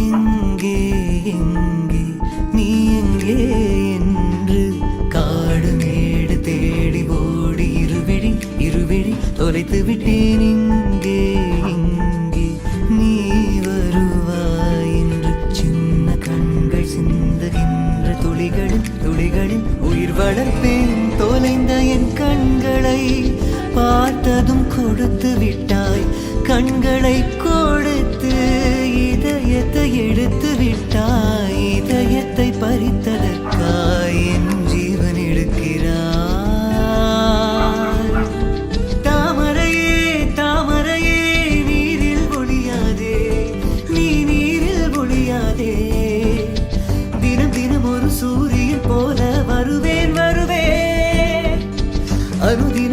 எங்கே எங்கே நீ எங்கே என்று காடு மேடு தேடி ஓடி இருவிழி தொலைத்து விட்டேன். இங்கே இங்கே நீ வருவாய் என்று சின்ன கண்கள் சிந்துகின்ற துளிகளில் உயிர் வளர்ப்பேன். தொலைந்த என் கண்களை பார்த்ததும் கொடுத்து விட்டாய். கண்களை கொடுத்து இதயத்தை எடுத்து விட்டாய். இதயத்தை பறித்ததற்காய் என் ஜீவன் எடுக்கிறாய். தாமரையே தாமரையே நீரில் ஒளியாதே, நீ நீரில் ஒளியாதே. தினம் தினம் ஒரு சூரியன் போல வருவேன் அனுதி